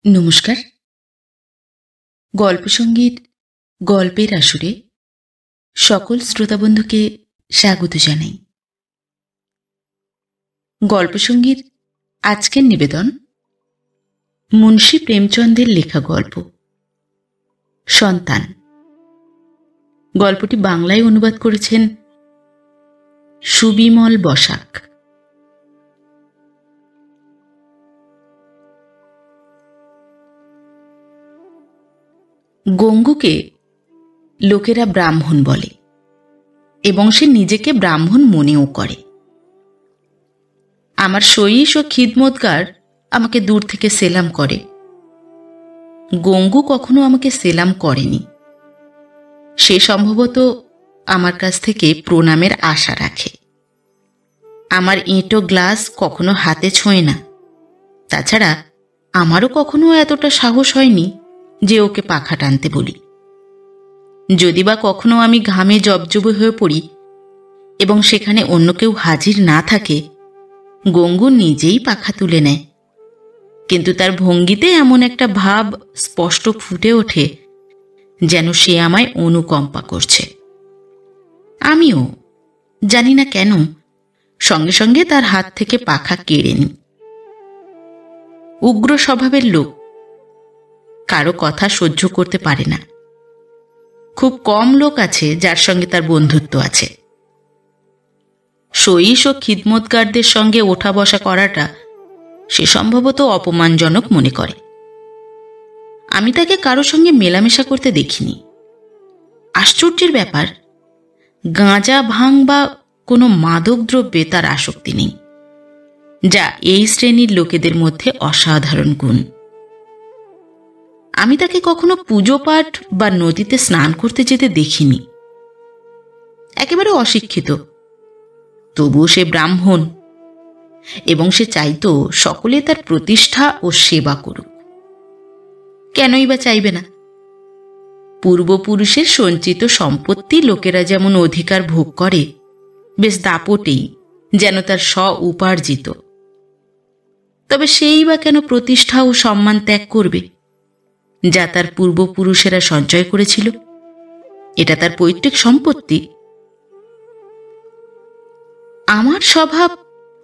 নমস্কার। গল্পসঙ্গীত গল্পের আসরে সকল শ্রোতাবন্ধুকে স্বাগত জানাই। গল্পসঙ্গীত আজকের নিবেদন মুন্সী প্রেমচন্দের লেখা গল্প সন্তান। গল্পটি বাংলায় অনুবাদ করেছেন সুবিমল বসাক। গঙ্গুকে লোকেরা ব্রাহ্মণ বলে এবং সে নিজেকে ব্রাহ্মণ মনেও করে। আমার সইস ও খিদমতগার আমাকে দূর থেকে সেলাম করে। গঙ্গু কখনো আমাকে সেলাম করেনি। সে সম্ভবত আমার কাছ থেকে প্রণামের আশা রাখে। আমার ইঁটো গ্লাস কখনো হাতে ছোঁয় না। তাছাড়া আমারও কখনো এতটা সাহস হয়নি যে ওকে পাখা টানতে বলি। যদি বা কখনো আমি ঘামে জবজব হয়ে পড়ি এবং সেখানে অন্য কেউ হাজির না থাকে, গঙ্গু নিজেই পাখা তুলে নেয়, কিন্তু তার ভঙ্গিতে এমন একটা ভাব স্পষ্ট ফুটে ওঠে যেন সে আমায় অনুকম্পা করছে। আমিও জানি না কেন সঙ্গে সঙ্গে তার হাত থেকে পাখা কেড়ে নিই। উগ্র স্বভাবের লোক, কারো কথা সহ্য করতে পারে না। খুব কম লোক আছে যার সঙ্গে তার বন্ধুত্ব আছে। সইস ও খিদমতগারদের সঙ্গে ওঠা বসা করাটা সে সম্ভবত অপমানজনক মনে করে। আমি তাকে কারো সঙ্গে মেলামেশা করতে দেখিনি। আশ্চর্যের ব্যাপার, গাঁজা ভাং বা কোনো মাদক দ্রব্যে তার আসক্তি নেই, যা এই শ্রেণীর লোকেদের মধ্যে অসাধারণ গুণ। আমি তাকে কখনো পুজো পাঠ বা নদীতে স্নান করতে যেতে দেখিনি। একেবারে অশিক্ষিত, তবুও সে ব্রাহ্মণ এবং সে চাইতো সকলে তার প্রতিষ্ঠা ও সেবা করুক। কেনই বা চাইবে না? পূর্বপুরুষের সঞ্চিত সম্পত্তি লোকেরা যেমন অধিকার ভোগ করে, বেশ দাপটেই, যেন তার স্ব উপার্জিত। তবে সেই বা কেন প্রতিষ্ঠা ও সম্মান ত্যাগ করবে যা তার পূর্বপুরুষেরা সঞ্চয় করেছিল? এটা তার পৈতৃক সম্পত্তি। আমার স্বভাব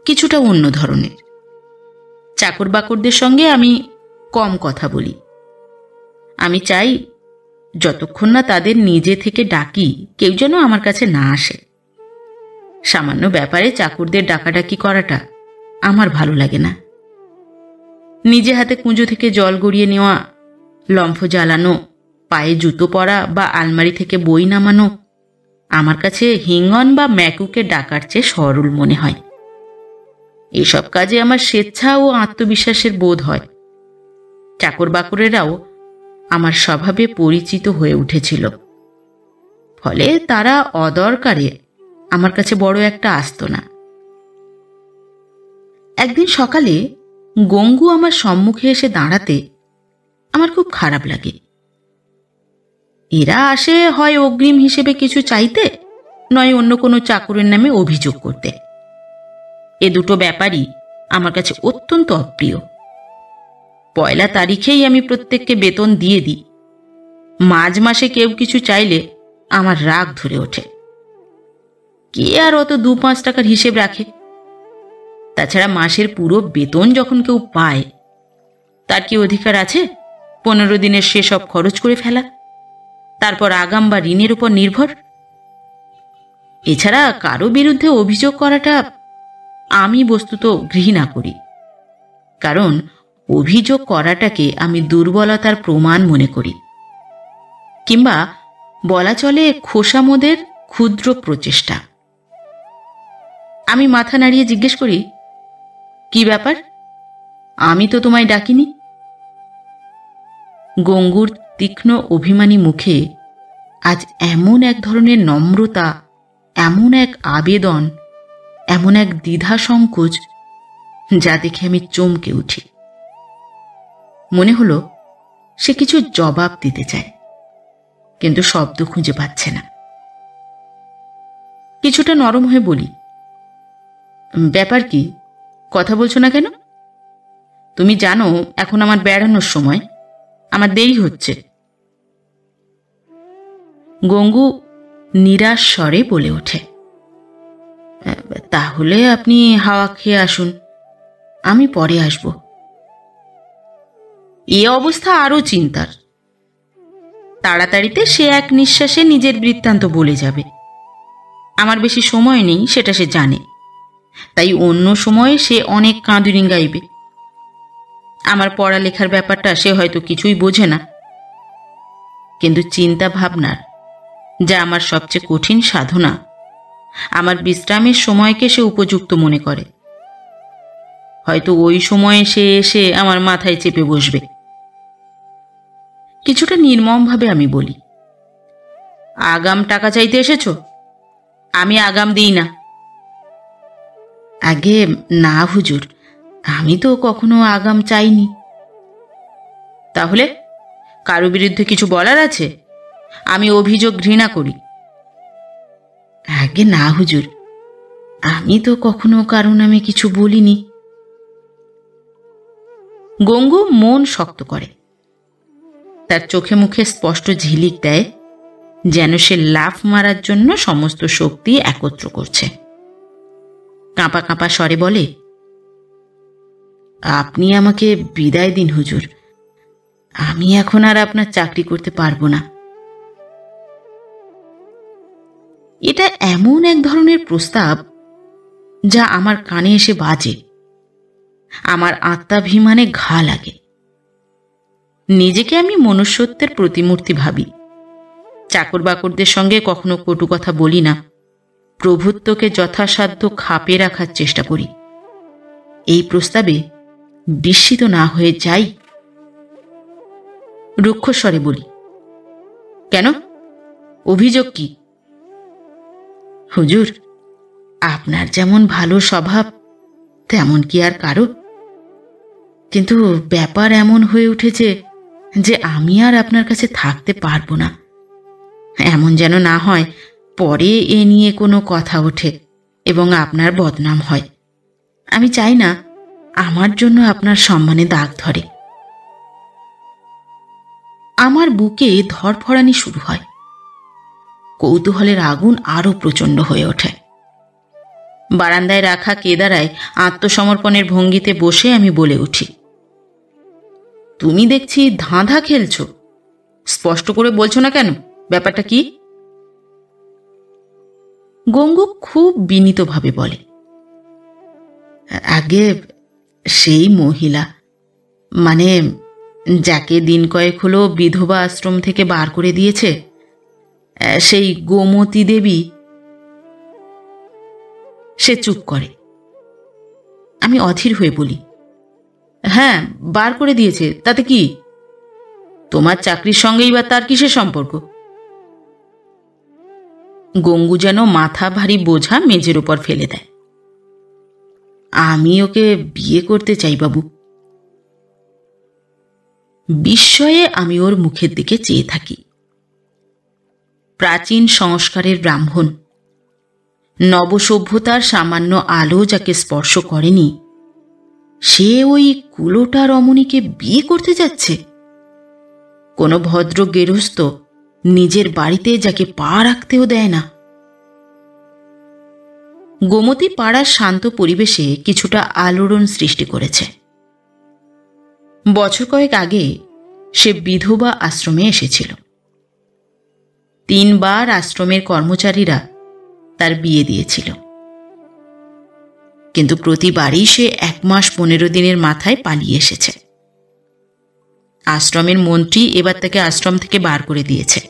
কিছুটা অন্য ধরনের। চাকর বাকরদের সঙ্গে আমি কম কথা বলি। আমি চাই যতক্ষণ না তাদের নিজে থেকে ডাকি, কেউ যেন আমার কাছে না আসে। সামান্য ব্যাপারে চাকরদের ডাকাডাকি করাটা আমার ভালো লাগে না। নিজে হাতে কুঁজো থেকে জল গড়িয়ে নেওয়া, লম্ফ জ্বালানো, পায়ে জুতো পরা বা আলমারি থেকে বই নামানো আমার কাছে হিঙ্গন বা ম্যাকুকে ডাকার চেয়ে সরল মনে হয়। এসব কাজে আমার স্বেচ্ছা ও আত্মবিশ্বাসের বোধ হয়। চাকর বাকরেরাও আমার স্বভাবে পরিচিত হয়ে উঠেছিল, ফলে তারা অদরকারে আমার কাছে বড় একটা আসত না। একদিন সকালে গঙ্গু আমার সম্মুখে এসে দাঁড়াতে আমার খুব খারাপ লাগে। এরা আসে হয় অগ্রিম হিসেবে কিছু চাইতে, নয় অন্য কোনো চাকরের নামে অভিযোগ করতে। এ দুটো ব্যাপারই আমার কাছে অত্যন্ত অপ্রিয়। পয়লা তারিখেই আমি প্রত্যেককে বেতন দিয়ে দিই। মাঝ মাসে কেউ কিছু চাইলে আমার রাগ ধরে ওঠে। কে আর অত 2-5 টাকার হিসেব রাখে? তাছাড়া মাসের পুরো বেতন যখন কেউ পায়, তার কি অধিকার আছে 15 দিনের সেসব খরচ করে ফেলা, তারপর আগাম বা ঋণের উপর নির্ভর? এছাড়া কারো বিরুদ্ধে অভিযোগ করাটা আমি বস্তুত ঘৃণা করি, কারণ অভিযোগ করাটাকে আমি দুর্বলতার প্রমাণ মনে করি, কিংবা বলা চলে খোসামোদের ক্ষুদ্র প্রচেষ্টা। আমি মাথা নাড়িয়ে জিজ্ঞেস করি, কি ব্যাপার? আমি তো তোমায় ডাকিনি। গঙ্গুর তীক্ষ্ণ অভিমানী মুখে আজ এমন এক ধরনের নম্রতা, এমন এক আবেদন, এমন এক দ্বিধা সংকোচ, যা দেখে আমি চমকে উঠি। মনে হলো সে কিছু জবাব দিতে চায়, কিন্তু শব্দ খুঁজে পাচ্ছে না। কিছুটা নরম হয়ে বলি, ব্যাপার কি? কথা বলছো না কেন? তুমি জানো এখন আমার বেড়ানোর সময়, আমার দেরি হচ্ছে। গঙ্গু নিরাশ স্বরে বলে ওঠে, তাহলে আপনি হাওয়া খেয়ে আসুন, আমি পরে আসব। এ অবস্থা আরও চিন্তার। তাড়াতাড়িতে সে এক নিঃশ্বাসে নিজের বৃত্তান্ত বলে যাবে। আমার বেশি সময় নেই, সেটা সে জানে, তাই অন্য সময়ে সে অনেক কাঁদুরিং গাইবে। আমার পড়ালেখার ব্যাপারটা সে হয়তো কিছুই বোঝে না, কিন্তু চিন্তা ভাবনার যা আমার সবচেয়ে কঠিন সাধনা, আমার বিশ্রামের সময়কে সে উপযুক্ত মনে করে। হয়তো ওই সময়ে সে এসে আমার মাথায় চেপে বসবে। কিছুটা নির্মমভাবে আমি বলি, আগাম টাকা চাইতে এসেছো? আমি আগাম দিই না। আগে না হুজুর, আমি তো কখনো আগাম চাইনি। তাহলে কারো বিরুদ্ধে কিছু বলার আছে? আমি অভিযোগ ঘৃণা করি। আগে না হুজুর, আমি তো কখনো কারো নামে কিছু বলিনি। গঙ্গু মন শক্ত করে, তার চোখে মুখে স্পষ্ট ঝিলিক দেয়, যেন সে লাফ মারার জন্য সমস্ত শক্তি একত্র করছে। কাঁপা কাঁপা স্বরে বলে, আপনি আমাকে বিদায় দিন হুজুর, আমি এখন আর আপনার চাকরি করতে পারবো না। এটা এমন এক ধরনের প্রস্তাব যা আমার কানে এসে বাজে, আমার আত্মাভিমানে ঘা লাগে। নিজেকে আমি মনুষ্যত্বের প্রতিমূর্তি ভাবি। চাকর বাকরদের সঙ্গে কখনো কটু কথা বলি না, প্রভুত্বকে যথাসাধ্য খাপে রাখার চেষ্টা করি। এই প্রস্তাবে বিস্মিত না হয়ে যাই। রুক্ষস্বরে বলি, কেন, অভিযোগ কি? হুজুর, আপনার যেমন ভালো স্বভাব তেমন কি আর কারো? কিন্তু ব্যাপার এমন হয়ে উঠেছে যে আমি আর আপনার কাছে থাকতে পারবো না। এমন যেন না হয় পরে এ নিয়ে কোনো কথা ওঠে এবং আপনার বদনাম হয়। আমি চাই না আমার জন্য আপনার সম্মানে দাগ ধরে। আমার বুকে ধড়ফড়ানি শুরু হয়। কৌতূহলের আগুন আরো প্রচণ্ড হয়ে ওঠে। বারান্দায় রাখা কেদারায় আত্মসমর্পণের ভঙ্গিতে বসে আমি বলে উঠি, তুমি দেখছি ধাঁধা খেলছো। স্পষ্ট করে বলছো না কেন, ব্যাপারটা কি? গঙ্গু খুব বিনীতভাবে বলে, আগে সেই মহিলা, মানে যাকে দিন কয়েক হলো বিধবা আশ্রম থেকে বার করে দিয়েছে, সেই গোমতী দেবী। সে চুপ করে। আমি অধীর হয়ে বলি, হ্যাঁ, বার করে দিয়েছে, তাতে কি? তোমার চাকরির সঙ্গেই বা তার কিসের সম্পর্ক? গঙ্গু যেন মাথা ভারী বোঝা মেঝের উপর ফেলে দেয়। আমি ওকে বিয়ে করতে চাই বাবু। বিস্ময়ে আমি ওর মুখের দিকে চেয়ে থাকি। প্রাচীন সংস্কারের ব্রাহ্মণ, নবসভ্যতার সামান্য আলো যাকে স্পর্শ করেনি, সে ওই কুলোটা রমণীকে বিয়ে করতে যাচ্ছে। কোনো ভদ্র গেরস্থ নিজের বাড়িতে যাকে পা রাখতেও দেয় না। গোমতী পাড়ার শান্ত পরিবেশে কিছুটা আলোড়ন সৃষ্টি করেছে। বছর কয়েক আগে সে বিধবা আশ্রমে এসেছিল। 3 বার আশ্রমের কর্মচারীরা তার বিয়ে দিয়েছিল, কিন্তু প্রতিবারই সে 1 মাস 15 দিনের মাথায় পালিয়ে এসেছে। আশ্রমের মন্ত্রী এবার তাকে আশ্রম থেকে বার করে দিয়েছে।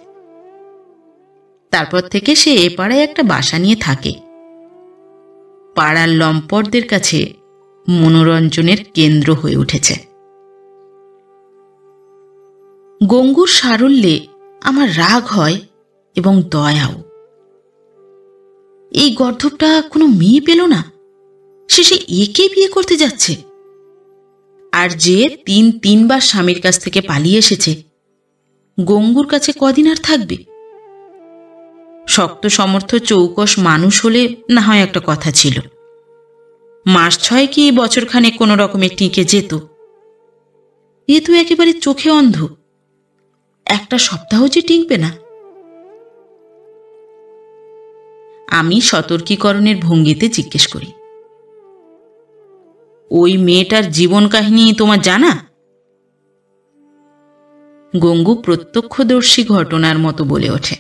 তারপর থেকে সে এ পাড়ায় একটা বাসা নিয়ে থাকে। পাড়ার লম্পটদের কাছে মনোরঞ্জনের কেন্দ্র হয়ে উঠেছে। গঙ্গুর সারল্যে আমার রাগ হয় এবং দয়াও। এই গর্ধবটা কোনো মেয়ে পেল না, সে একে বিয়ে করতে যাচ্ছে। আর যে 3 বার স্বামীর কাছ থেকে পালিয়ে এসেছে, গঙ্গুর কাছে কদিন আর থাকবে? শক্ত সমর্থ চৌকস মানুষ হলে না হয় একটা কথা ছিল, মাস 6 কি বছরখানেক কোনো রকমে টিকে যেত। এ তো একেবারে চোখে অন্ধ, একটা সপ্তাহ যে টিকবে না। আমি সতর্কীকরণের ভঙ্গিতে জিজ্ঞেস করি, ওই মেয়েটার জীবন কাহিনী তোমার জানা? গঙ্গু প্রত্যক্ষদর্শী ঘটনার মতো বলে ওঠে,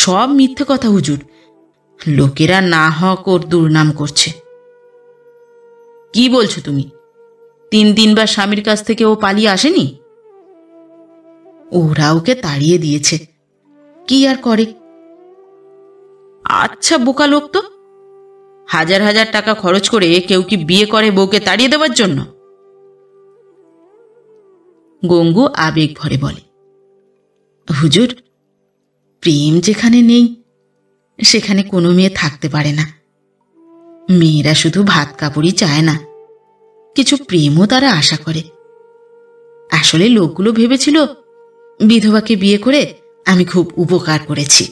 সব মিথ্যে কথা হুজুর, লোকেরা না হক ওর দুর্নাম করছে। কি বলছো তুমি? 3 বার স্বামীর কাছ থেকে ও পালিয়ে আসেনি? ওরা ওকে তাড়িয়ে দিয়েছে, কি আর করে। আচ্ছা বোকা লোক তো, হাজার হাজার টাকা খরচ করে কেউ কি বিয়ে করে বউকে তাড়িয়ে দেওয়ার জন্য? গঙ্গু আবেগ ভরে বলে, হুজুর, প্রেম যেখানে নেই সেখানে কোনো মেয়ে থাকতে পারে না। মেয়েরা শুধু ভাত কাপড়ই চায় না, কিছু প্রেমও তারা আশা করে। আসলে লোকগুলো ভেবেছিল বিধবাকে বিয়ে করে আমি খুব উপকার করেছি,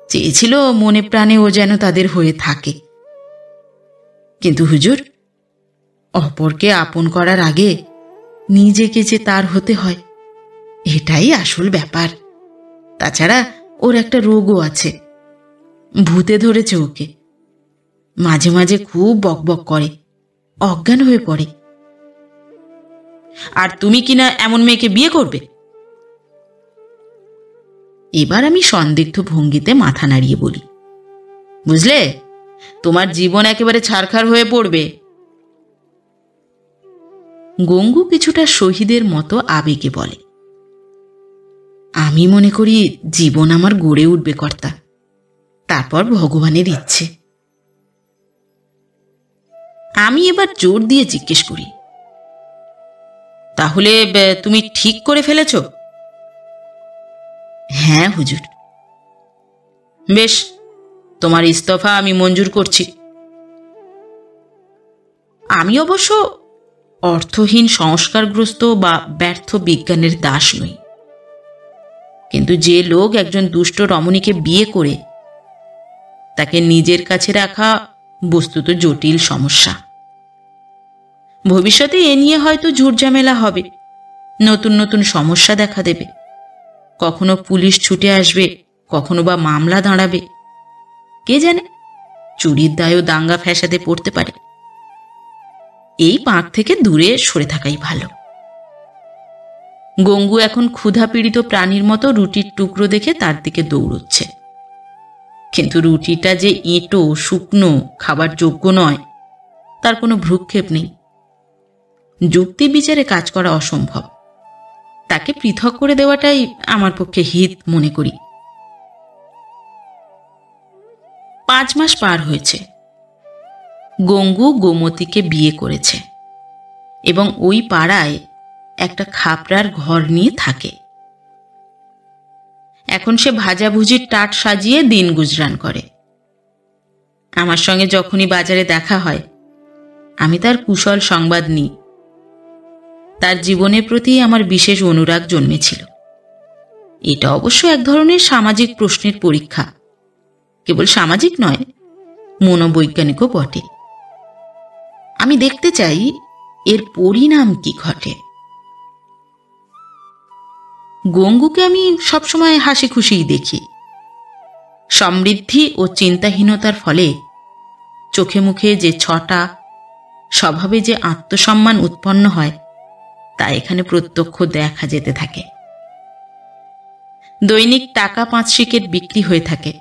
চেয়েছিল মনে প্রাণে ও যেন তাদের হয়ে থাকে। কিন্তু হুজুর, অপরকে আপন করার আগে নিজেকে যে তার হতে হয়, এটাই আসল ব্যাপার। তাছাড়া ওর একটা রোগও আছে, ভূতে ধরেছে ওকে। মাঝে মাঝে খুব বকবক করে, অজ্ঞান হয়ে পড়ে। আর তুমি কিনা এমন মেয়েকে বিয়ে করবে? এবার আমি সন্দিগ্ধ ভঙ্গিতে মাথা নাড়িয়ে বলি, বুঝলে, তোমার জীবন একেবারে ছারখার হয়ে পড়বে। গঙ্গু কিছুটা শহীদের মতো আবেগে বলে, আমি মনে করি জীবন আমার গড়ে উঠবে কর্তা, তারপর ভগবানের ইচ্ছে। আমি এবার জোর দিয়ে জিজ্ঞেস করি, তাহলে তুমি ঠিক করে ফেলেছ? হ্যাঁ হুজুর। বেশ, তোমার ইস্তফা আমি মঞ্জুর করছি। আমি অবশ্য অর্থহীন সংস্কারগ্রস্ত বা ব্যর্থ বিজ্ঞানের দাস নই, কিন্তু যে লোক একজন দুষ্ট রমণীকে বিয়ে করে তাকে নিজের কাছে রাখা বস্তুত জটিল সমস্যা। ভবিষ্যতে এ নিয়ে হয়তো ঝুটঝামেলা হবে, নতুন নতুন সমস্যা দেখা দেবে, কখনো পুলিশ ছুটে আসবে, কখনো বা মামলা দাঁড়াবে। কে জানে, চুরির দায়ও দাঙ্গা ফ্যাসাদে পড়তে পারে। এই পাঁক থেকে দূরে সরে থাকাই ভালো। গঙ্গু এখন ক্ষুধা পীড়িত প্রাণীর মতো রুটির টুকরো দেখে তার দিকে দৌড়চ্ছে, কিন্তু রুটিটা যে এঁটো শুকনো খাবার যোগ্য নয় তার কোনো ভ্রুক্ষেপ নেই। যুক্তি বিচারে কাজ করা অসম্ভব, তাকে পৃথক করে দেওয়াটাই আমার পক্ষে হিত মনে করি। 5 মাস পার হয়েছে। গঙ্গু গোমতীকে বিয়ে করেছে এবং ওই পাড়ায় একটা খাপড়ার ঘর নিয়ে থাকে। এখন সে ভাজাভুজির টাট সাজিয়ে দিন গুজরান করে। আমার সঙ্গে যখনই বাজারে দেখা হয় আমি তার কুশল সংবাদ নিই। তার জীবনের প্রতি আমার বিশেষ অনুরাগ জন্মেছিল। এটা অবশ্য এক ধরনের সামাজিক প্রশ্নের পরীক্ষা, কেবল সামাজিক নয়, মনোবৈজ্ঞানিকও বটে। আমি দেখতে চাই এর পরিণাম কি ঘটে। গঙ্গুকে আমি সবসময় হাসি খুশিই দেখি। সমৃদ্ধি ও চিন্তাহীনতার ফলে চোখে মুখে যে ছটা, স্বভাবে যে আত্মসম্মান উৎপন্ন হয় তা এখানে প্রত্যক্ষ দেখা যেতে থাকে। দৈনিক টাকা 5 শিকেট বিক্রি হয়ে থাকে,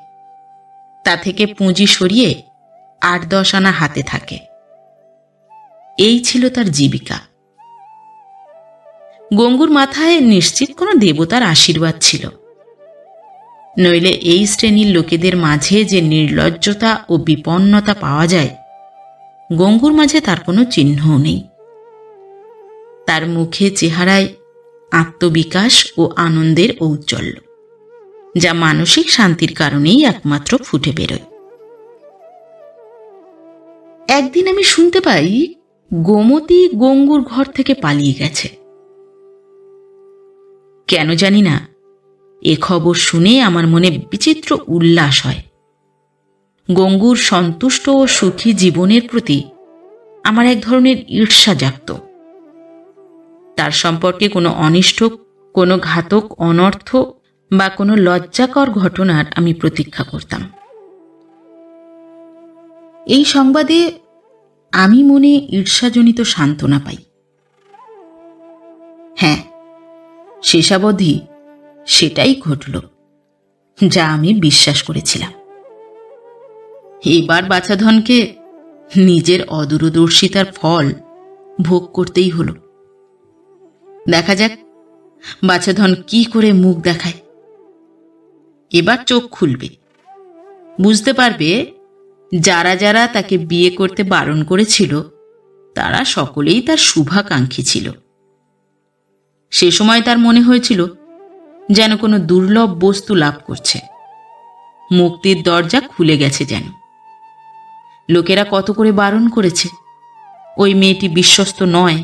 তা থেকে পুঁজি সরিয়ে 8-10 আনা হাতে থাকে। এই ছিল তার জীবিকা। গঙ্গুর মাথায় নিশ্চিত কোনো দেবতার আশীর্বাদ ছিল, নইলে এই শ্রেণীর লোকেদের মাঝে যে নির্লজ্জতা ও বিপন্নতা পাওয়া যায় গঙ্গুর মাঝে তার কোনো চিহ্নও নেই। তার মুখে চেহারায় আত্মবিকাশ ও আনন্দের ঔজ্জ্বল্য, যা মানসিক শান্তির কারণেই একমাত্র ফুটে বেরোয়। একদিন আমি শুনতে পাই গোমতী গঙ্গুর ঘর থেকে পালিয়ে গেছে। কেন জানি না, এ খবর শুনে আমার মনে বিচিত্র উল্লাস হয়। গঙ্গুর সন্তুষ্ট ও সুখী জীবনের প্রতি আমার এক ধরনের ঈর্ষা জাগত। তার সম্পর্কে কোনো অনিষ্ট, কোনো ঘাতক অনর্থ বা কোনো লজ্জাকর ঘটনার আমি প্রতীক্ষা করতাম। এই সংবাদে আমি মনে ঈর্ষাজনিত সান্ত্বনা পাই। হ্যাঁ, শেষাবধি সেটাই ঘটল যা আমি বিশ্বাস করেছিলাম। এবার বাছাধনকে নিজের অদূরদর্শিতার ফল ভোগ করতেই হলো। দেখা যাক বাছাধন কি করে মুখ দেখায়। এবার চোখ খুলবে, বুঝতে পারবে যারা যারা তাকে বিয়ে করতে বারণ করেছিল তারা সকলেই তার শুভাকাঙ্ক্ষী ছিল। সে সময় তার মনে হয়েছিল যেন কোনো দুর্লভ বস্তু লাভ করছে, মুক্তির দরজা খুলে গেছে যেন। লোকেরা কত করে বারণ করেছে, ওই মেয়েটি বিশ্বস্ত নয়,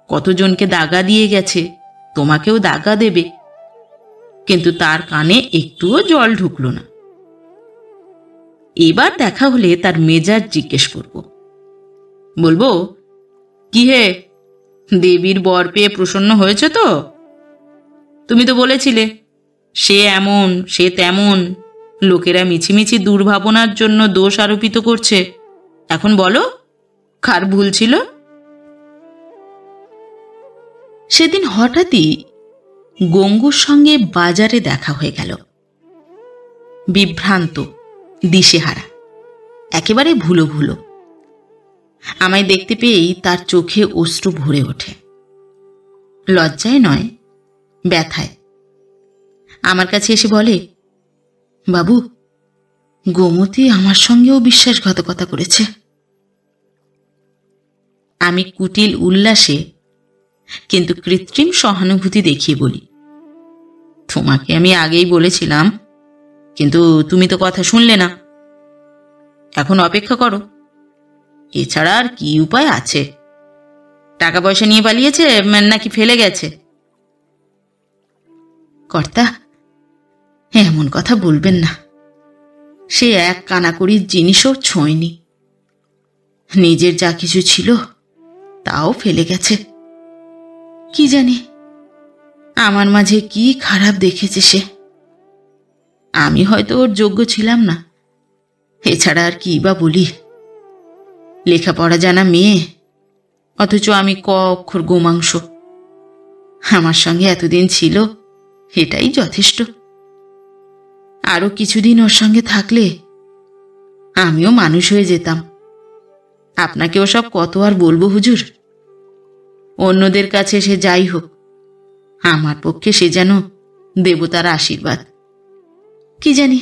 কতজনকে দাগা দিয়ে গেছে, তোমাকেও দাগা দেবে, কিন্তু তার কানে একটুও জল ঢুকল না। এবার দেখা হলে তার মেজাজ জিজ্ঞেস করব, বলবো, কি হে, দেবীর বর পেয়ে প্রসন্ন হয়েছ তো? তুমি তো বলেছিলে সে এমন সে তেমন, লোকেরা মিছিমিছি দুর্ভাবনার জন্য দোষ আরোপিত করছে, এখন বলো কার ভুল ছিল? সেদিন হঠাৎই গঙ্গুর সঙ্গে বাজারে দেখা হয়ে গেল। বিভ্রান্ত, দিশেহারা, একেবারে ভুলো ভুলো। আমায় দেখতে পেয়েই তার চোখে অশ্রু ভরে ওঠে। লজ্জায় নয়, ব্যথায়। আমার কাছে এসে বলে, বাবু, গোমতী আমার সঙ্গেও বিশ্বাসঘাতকতা করেছে। আমি কুটিল উল্লাসে কিন্তু কৃত্রিম সহানুভূতি দেখিয়ে বলি, তোমাকে আমি আগেই বলেছিলাম, কিন্তু তুমি তো কথা শুনলে না। এখন অপেক্ষা করো, এছাড়া আর কি উপায় আছে? টাকা পয়সা নিয়ে পালিয়েছে নাকি ফেলে গেছে? কর্তা, এমন কথা বলবেন না। সে এক কানাকড়ির জিনিসও ছোঁয়নি। নিজের যা কিছু ছিল তাও ফেলে গেছে। কি জানি আমার মাঝে কি খারাপ দেখেছে সে। আমি হয়তো ওর যোগ্য ছিলাম না, এছাড়া আর কি বা বলি। লেখাপড়া জানা মেয়ে, অথচ আমি ক অক্ষর গোমাংস। আমার সঙ্গে এতদিন ছিল, এটাই যথেষ্ট। আরো কিছুদিন ওর সঙ্গে থাকলে আমিও মানুষ হয়ে যেতাম। আপনাকে ওসব কত আর বলবো হুজুর। অন্যদের কাছে সে যাই হোক, আমার পক্ষে সে যেন দেবতার আশীর্বাদ। কি জানি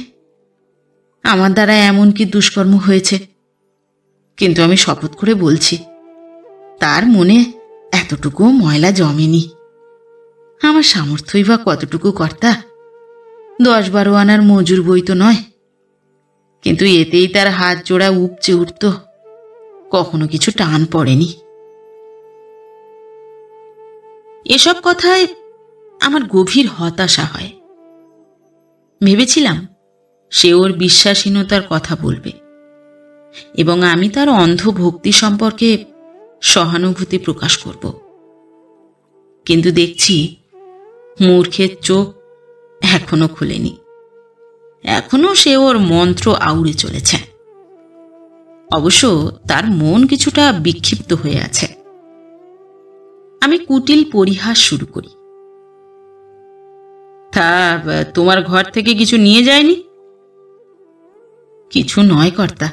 আমার দ্বারা এমন কি দুষ্কর্ম হয়েছে, কিন্তু আমি শপথ করে বলছি তার মনে এতটুকু ময়লা জমেনি। আমার সামর্থ্যই বা কতটুকু কর্তা? 10-12 আনার মজুর বই তো নয়, কিন্তু এতেই তার হাত জোড়া উপচে উঠত, কখনো কিছু টান পড়েনি। এসব কথায় আমার গভীর হতাশা হয়। ভেবেছিলাম সে ওর বিশ্বাসহীনতার কথা বলবে এবং আমি তার অন্ধ ভক্তি সম্পর্কে সহানুভূতি প্রকাশ করব, কিন্তু দেখছি মূর্খের চোখ এখনো খুলেনি। এখনো সে ওর মন্ত্র আউড়ে চলেছে। অবশ্য তার মন কিছুটা বিক্ষিপ্ত হয়ে আছে। আমি কুটিল পরিহাস শুরু করি, তা তোমার ঘর থেকে কিছু নিয়ে যায়নি? কিছু নয় কর্তা,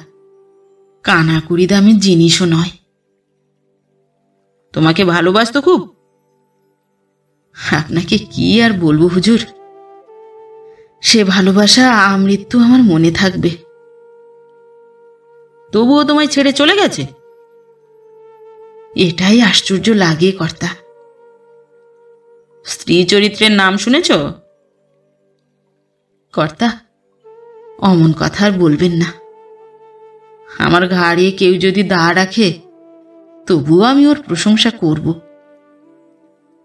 কানাকুড়ি দামের জিনিসও নয়। তোমাকে ভালোবাসতো খুব? আপনাকে কি আর বলবো হুজুর, সে ভালোবাসা আমৃত্যু আমার মনে থাকবে। তবুও তোমায় ছেড়ে চলে গেছে? এটাই আশ্চর্য লাগে কর্তা। স্ত্রী চরিত্রের নাম শুনেছ? কর্তা, অমন কথা আর বলবেন না। আমার ঘাড়ে কেউ যদি দা রাখে তবুও আমি ওর প্রশংসা করব।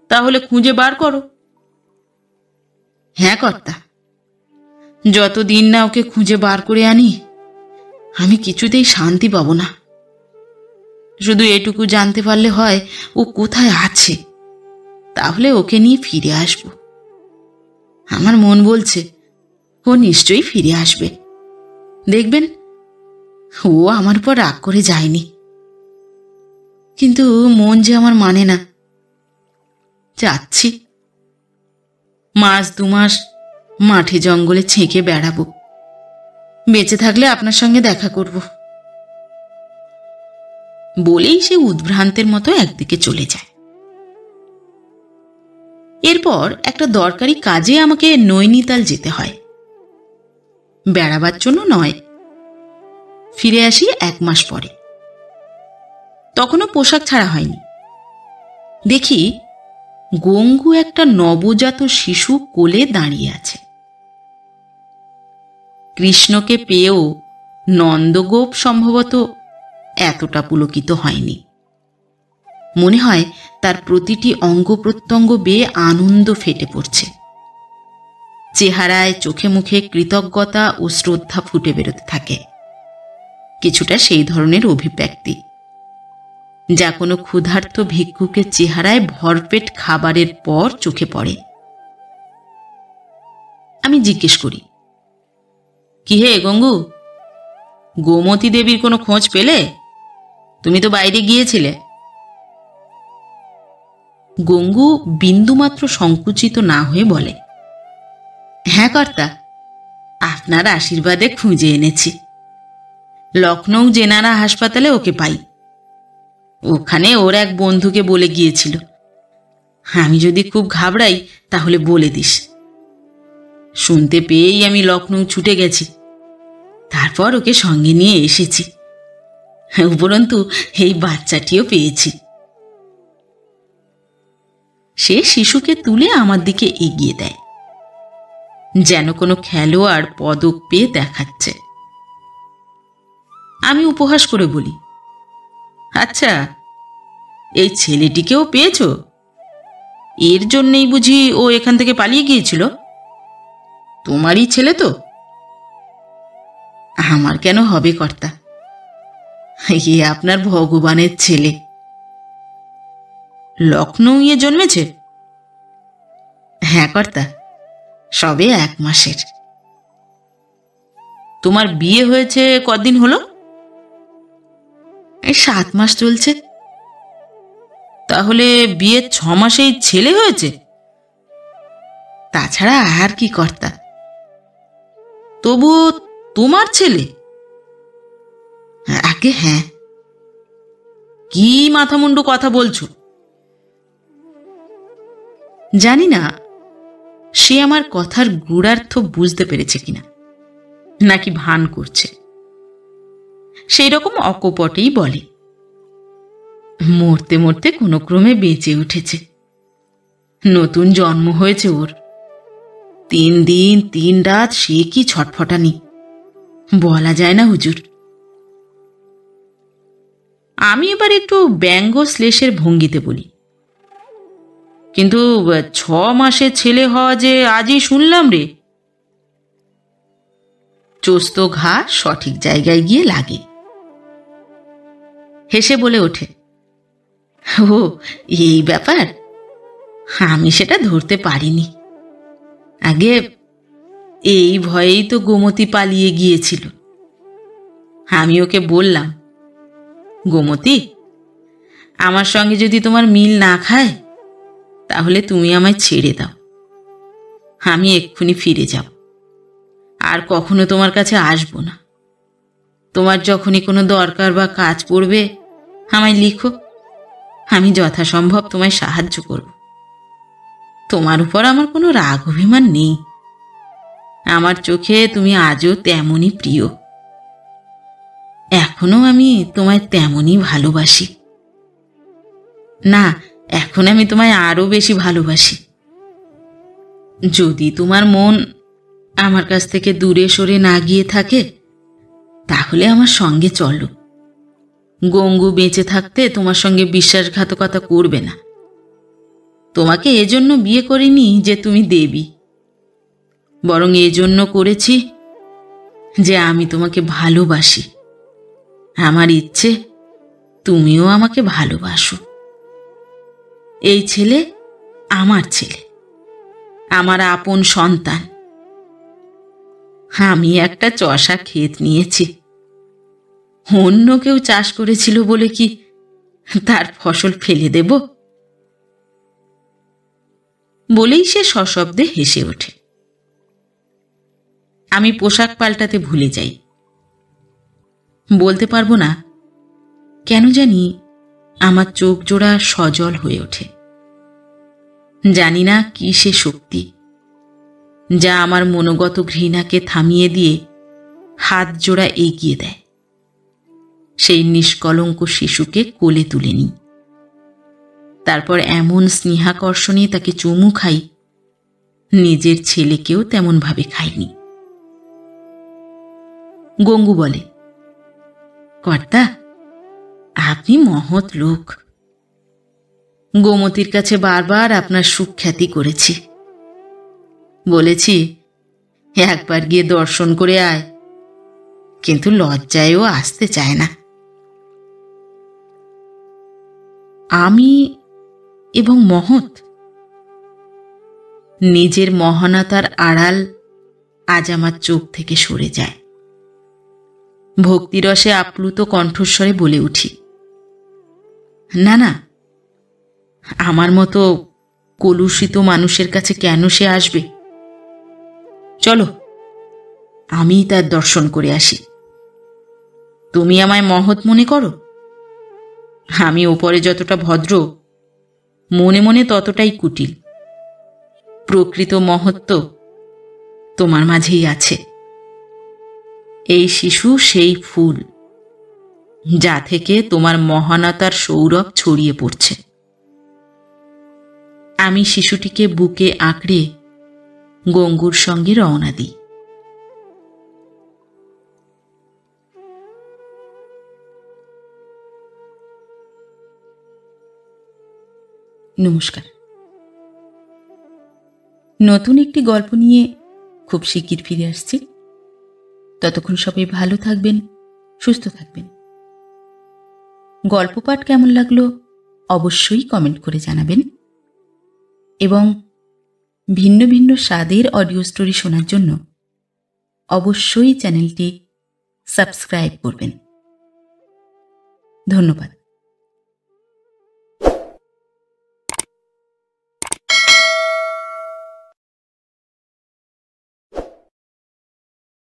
তাহলে খুঁজে বার করো। হ্যাঁ কর্তা, যতদিন না ওকে খুঁজে বার করে আনি আমি কিছুতেই শান্তি পাব না। শুধু এটুকু জানতে পারলে হয় ও কোথায় আছে, তাহলে ওকে নিয়ে ফিরে আসব। আমার মন বলছে ও নিশ্চয়ই ফিরে আসবে। দেখবেন ও আমার উপর রাগ করে যায়নি, কিন্তু মন যে আমার মানে না। যাচ্ছি, 1-2 মাস মাঠে জঙ্গলে ছেঁকে বেড়াবো। বেঁচে থাকলে আপনার সঙ্গে দেখা করব। বলেই সে উদ্ভ্রান্তের মতো একদিকে চলে যায়। এরপর একটা দরকারি কাজে আমাকে নৈনিতাল যেতে হয়। বেড়াবার জন্য নয়, ফিরে আসি 1 মাস পরে। তখনও পোশাক ছাড়া হয়নি। দেখি গঙ্গু একটা নবজাত শিশু কোলে দাঁড়িয়ে আছে। কৃষ্ণকে পেয়েও নন্দগোপ সম্ভবত এতটা পুলকিত হয়নি। মনে হয় তার প্রতিটি অঙ্গ প্রত্যঙ্গ বেয়ে আনন্দ ফেটে পড়ছে। চেহারায় চোখে মুখে কৃতজ্ঞতা ও শ্রদ্ধা ফুটে বেরোতে থাকে। কিছুটা সেই ধরনের অভিব্যক্তি যা কোনো ক্ষুধার্ত ভিক্ষুকের চেহারায় ভরপেট খাবারের পর চোখে পড়ে। আমি জিজ্ঞেস করি, কি হে গঙ্গু, গোমতী দেবীর কোনো খোঁজ পেলে? তুমি তো বাইরে গিয়েছিলে। গঙ্গু বিন্দুমাত্র সংকুচিত না হয়ে বলে, হ্যাঁ কর্তা, আপনার আশীর্বাদে খুঁজে এনেছি। লখনৌ জেনারা হাসপাতালে ওকে পাই। ওখানে ওর এক বন্ধুকে বলে গিয়েছিল, আমি যদি খুব ঘাবড়াই তাহলে বলে দিস। শুনতে পেয়েই আমি লখনৌ ছুটে গেছি। তারপর ওকে সঙ্গে নিয়ে এসেছি। উপরন্তু এই বাচ্চাটিও পেয়েছি। সে শিশুকে তুলে আমার দিকে এগিয়ে দেয়, যেন কোনো খেলোয়াড় পদক পেয়ে দেখাচ্ছে। আমি উপহাস করে বলি, আচ্ছা, এই ছেলেটিকেও পেয়েছ? এর জন্যই বুঝি ও এখান থেকে পালিয়ে গিয়েছিল? তোমারই ছেলে তো? আমার কেন হবে কর্তা, এ আপনার ভগবানের ছেলে। লখনৌয়ে জন্মেছে? হ্যাঁ কর্তা, সবে 1 মাসের। তোমার বিয়ে হয়েছে কদিন হলো? এই 7 মাস চলছে। তাহলে বিয়ের 6 মাসেই ছেলে হয়েছে? তাছাড়া আর কি কর্তা। তবুও তোমার ছেলে? আগে হ্যাঁ। কি মাথামুন্ডু কথা বলছো? জানি না সে আমার কথার গূঢ়ার্থ বুঝতে পেরেছে কিনা, নাকি ভান করছে। সেই রকম অকপটেই বলে, মরতে মরতে কোনো ক্রমে বেঁচে উঠেছে। নতুন জন্ম হয়েছে ওর। 3 দিন 3 রাত সে কি ছটফটানি, বলা যায় না হুজুর। আমি এবার একটু ব্যঙ্গ শ্লেষের ভঙ্গিতে বলি, কিন্তু 6 মাসে ছেলে হওয়া যে আজই শুনলাম রে। চোস্ত ঘা সঠিক জায়গায় গিয়ে লাগে। হেসে বলে ওঠে, ও এই ব্যাপার, আমি সেটা ধরতে পারিনি। আগে এই ভয়েই তো গোমতী পালিয়ে গিয়েছিল। আমি ওকে বললাম, গোমতী, আমার সঙ্গে যদি তোমার মিল না খায় তাহলে তুমি আমায় ছেড়ে দাও। আমি এক্ষুনি ফিরে যাব, আর কখনো তোমার কাছে আসবো না। তোমার যখনই কোনো দরকার বা কাজ পড়বে আমায় লিখো, আমি যথাসম্ভব তোমায় সাহায্য করব। তোমার উপর আমার কোনো রাগ অভিমান নেই। আমার চোখে তুমি আজও তেমনই প্রিয়। এখনো আমি তোমায় তেমনই ভালোবাসি। না, এখন আমি তোমায় আরো বেশি ভালোবাসি। যদি তোমার মন আমার কাছ থেকে দূরে সরে না গিয়ে থাকে তাহলে আমার সঙ্গে চলো। গঙ্গু বেঁচে থাকতে তোমার সঙ্গে বিশ্বাসঘাতকতা করবে না। তোমাকে এজন্য বিয়ে করিনি যে তুমি দেবী, বরং এজন্য করেছি যে আমি তোমাকে ভালোবাসি। আমার ইচ্ছে তুমিও আমাকে ভালোবাসো। এই ছেলে আমার ছেলে, আমার আপন সন্তান। আমি একটা চষা ক্ষেত নিয়েছি, অন্য কেউ চাষ করেছিল বলে কি তার ফসল ফেলে দেব? বলেই সে সশব্দে হেসে ওঠে। আমি পোশাক পাল্টাতে ভুলে যাই। বলতে পারবো না কেন জানি আমার চোখ জোড়া সজল হয়ে ওঠে। জানি না কি সে শক্তি যা আমার মনোগত ঘৃণাকে থামিয়ে দিয়ে হাত জোড়া এগিয়ে দেয়। সেই নিষ্কলঙ্ক শিশুকে কোলে তুলে নিই, তারপর এমন স্নেহাকর্ষণে তাকে চুমু খাই, নিজের ছেলেকেও তেমন ভাবে খাইনি। গঙ্গু বলে, কর্তা, আপনি মহৎ লোক। গোমতীর কাছে বারবার আপনার সুখ্যাতি করেছি, বলেছি একবার গিয়ে দর্শন করে আয়, কিন্তু লজ্জায়ও আসতে চায় না। আমি এবং মহৎ, নিজের মহানতার আড়াল আজ আমার চোখ থেকে সরে যায়। ভক্তিরসে আপ্লুত কণ্ঠস্বরে বলে উঠি, না না, আমার মতো কলুষিত মানুষের কাছে কেন সে আসবে? চলো, আমি তার দর্শন করে আসি। তুমি আমায় মহৎ মনে করো, আমি ওপরে যতটা ভদ্র, মনে মনে ততটাই কুটিল। প্রকৃত মহত্ব তোমার মাঝেই আছে। এই শিশু সেই ফুল যা থেকে তোমার মহানতার সৌরভ ছড়িয়ে পড়ছে। আমি শিশুটিকে বুকে আঁকড়ে গঙ্গুর সঙ্গে রওনা দিই। নমস্কার। নতুন একটি গল্প নিয়ে খুব শিগগির ফিরে আসছি। ততক্ষণ সবাই ভালো থাকবেন, সুস্থ থাকবেন। গল্প পাঠ কেমন লাগলো অবশ্যই কমেন্ট করে জানাবেন, এবং ভিন্ন ভিন্ন স্বাদের অডিও স্টোরি শোনার জন্য অবশ্যই চ্যানেলটি সাবস্ক্রাইব করবেন। ধন্যবাদ।